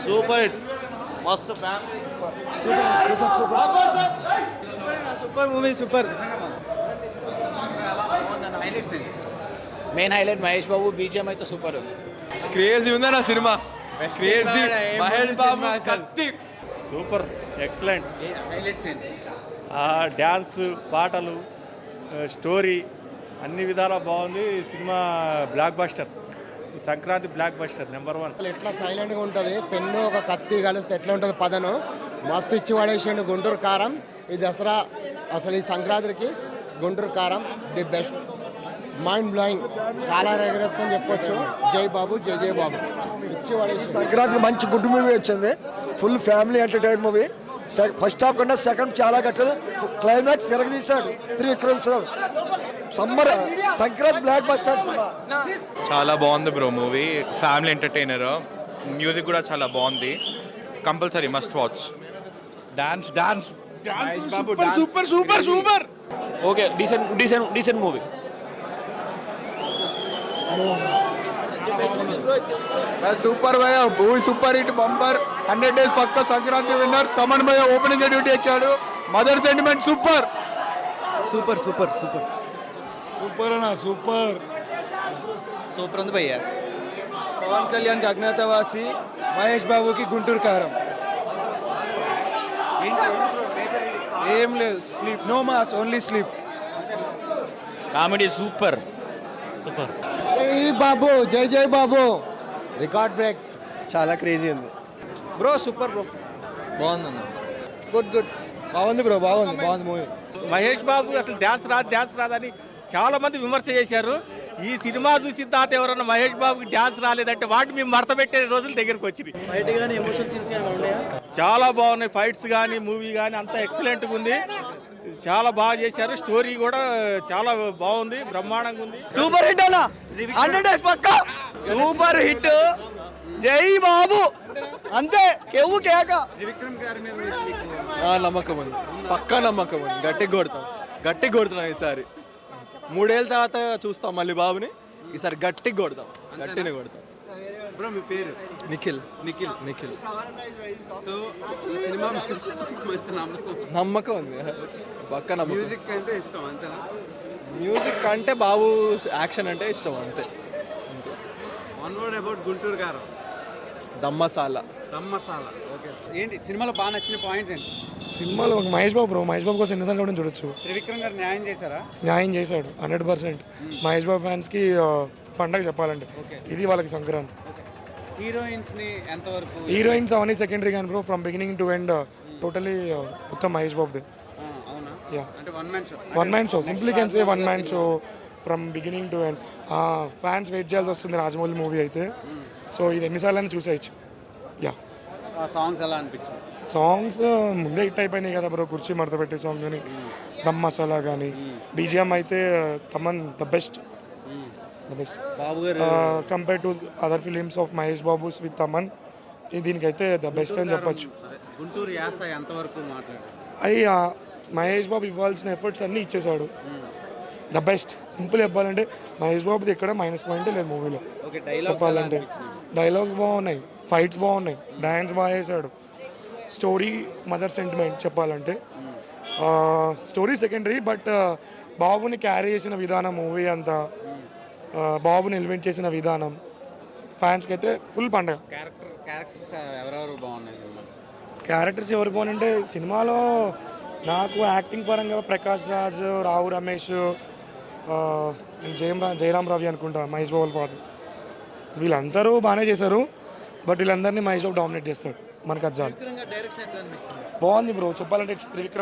Super hit మస్తు family super movie super. Main highlight Mahesh Babu BGM అయితే super. Crazy ఉందన్న సినిమా, క్రేజీ. మహేష్ బాబు కత్తి సూపర్ ఎక్సలెంట్. హైలైట్స్ ఏంటి? డ్యాన్స్, పాటలు, స్టోరీ అన్ని విధాలా బాగుంది సినిమా. Blockbuster, Sankranti blockbuster number 1. ఎట్లా సైలెంట్గా ఉంటుంది, పెన్ను ఒక కత్తి కలిస్తే ఎట్లా ఉంటుంది పదను మస్తు ఇచ్చి పడేసిండు. గుంటూరు కారం ఈ దసరా అసలు ఈ సంక్రాంతికి గుంటూరు కారం ది బెస్ట్, మైండ్ బ్లోయింగ్. కాలాలు ఎగరేసుకొని చెప్పొచ్చు. జై బాబు, జై జై బాబు. ఇచ్చి పడేసి సంక్రాంతికి మంచి గుడ్ మూవీ వచ్చింది. Full family entertain movie. First half కన్నా సెకండ్ చాలా గట్టిగా క్లైమాక్స్ తిరగదీశాడు Trivikram sir. Summer Sankranti blockbuster సినిమా. చాలా బాగుంది bro movie. Family entertainer, music కూడా చాలా బాగుంది. Compulsory must watch. Dance super super super. Okay, decent movie. Super భయ, movie super hit, bumper. 100 days పక్క సంక్రాంతి విన్నర్. తమన్ భయ ఓపెనింగ్ డ్యూటీ ఎక్కాడు. Mother sentiment super super super super super అన్న, super super ఉంది భయ్య. పవన్ కళ్యాణ్కి అజ్ఞాతవాసి, మహేష్ బాబుకి గుంటూరు కారం. ఏం లేదు, sleep, no mass, only sleep. Comedy super. జై బాబు, జై జై బాబు. Record break. చాలా క్రేజీ ఉంది బ్రో, సూపర్ బ్రో. బాగుందన్న. గుడ్ బాగుంది బ్రో, బాగుంది మూవీ. మహేష్ బాబు అసలు డ్యాన్స్ రాదని చాలా మంది విమర్శ చేశారు. ఈ సినిమా చూసిన తర్వాత ఎవరన్నా మహేష్ బాబుకి డ్యాన్స్ రాలేదంటే వాటి మేము మడత పెట్టే రోజులు దగ్గరికి వచ్చినాయి. చాలా బాగున్నాయి ఫైట్స్ కానీ, మూవీ కానీ అంతా ఎక్సలెంట్గా ఉంది. చాలా బాగా చేశారు. స్టోరీ కూడా చాలా బాగుంది, బ్రహ్మాండంగా ఉంది. సూపర్ హిట్ అన్న, 100 days పక్క సూపర్ హిట్. జై బాబు, అంతే. కేవు కేక. నమ్మకం ఉంది, పక్కా నమ్మకం ఉంది. గట్టిగా కొడుతున్నాం ఈసారి. 3 ఏళ్ళ తర్వాత చూస్తాం మళ్ళీ బాబుని. ఈసారి గట్టిగా కొడతాం. బ్రో, మీ పేరు? నిఖిల్. సో సినిమా నమ్మకం ఉంది, పక్కా నమ్మకం. మ్యూజిక్ అంటే ఇష్టం అంతేనా? మ్యూజిక్ అంటే బాబు యాక్షన్ అంటే ఇష్టం అంతే. వన్ వర్డ్ అబౌట్ గుంటూరు కారం. దమ్మసాల. ఓకే. ఏంటి సినిమాలో బాగా నచ్చిన పాయింట్స్ ఏంటి? సినిమాలో మహేష్ బాబు కోసం ఎన్నిసార్లు కూడా చూడొచ్చు. త్రివిక్రమ్ గారు న్యాయం చేశారా? న్యాయం చేశాడు 100%. మహేష్ బాబు ఫ్యాన్స్కి పండగ చెప్పాలంటే ఇది వాళ్ళకి సంక్రాంతి. హీరోయిన్స్ ని ఎంతవరకు? హీరోయిన్స్ అవన్నీ సెకండరీ కానీ bro, from beginning to end totally మొత్తం మహేష్ బాబుది. అవునా? యా, అంటే one man show. Simply can say one man show from beginning to end. Fans wait చేయాల్సి వస్తుంది రాజమౌళి మూవీ అయితే. సో ఇది ఎన్నిసార్లు చూసేయచ్చు. యా. సాంగ్స్ ఎలా అనిపించింది? సాంగ్స్ ముందే హిట్ అయిపోయినాయి కదా బ్రో. కుర్చీ మడత పెట్టే సాంగ్ కానీ, దమ్ మసాలా కానీ, బీజిఎం అయితే Thaman the best. Babu garu compare to other films of Mahesh Babu's with Thaman, దీనికైతే ద బెస్ట్ అని చెప్పొచ్చు. గుంటూరు యాస ఎంతవరకు మాట్లాడారు? అయ్యి మహేష్ బాబు ఇవ్వాల్సిన ఎఫర్ట్స్ అన్నీ ఇచ్చేసాడు. The best. సింపుల్ చెప్పాలంటే మహేష్ బాబుది ఎక్కడ మైనస్ పాయింట్ లేదు మూవీలో. చెప్పాలంటే డైలాగ్స్ బాగున్నాయి, ఫైట్స్ బాగున్నాయి, డ్యాన్స్ బాగా చేశాడు. స్టోరీ మదర్ సెంటిమెంట్ చెప్పాలంటే. స్టోరీ సెకండరీ, బట్ బాబుని క్యారీ చేసిన విధానం, మూవీ అంతా బాబుని ఎలివేట్ చేసిన విధానం ఫ్యాన్స్కి అయితే ఫుల్ పండగ. క్యారెక్టర్స్ ఎవరెవరు బాగున్నాయి? క్యారెక్టర్స్ ఎవరు బాగుంటే సినిమాలో నాకు యాక్టింగ్ పరంగా ప్రకాష్ రాజ్, రావు రమేష్, జయరామ్ రవి అనుకుంటా మహేష్ బాబు ఫాదర్, వీళ్ళందరూ బాగానే చేశారు. బట్ వీళ్ళందరినీ మహేష్ బాబు డామినేట్ చేస్తాడు. మనకు అది చాలు. బాగుంది బ్రో. చెప్పాలంటే త్రివిక్రమ్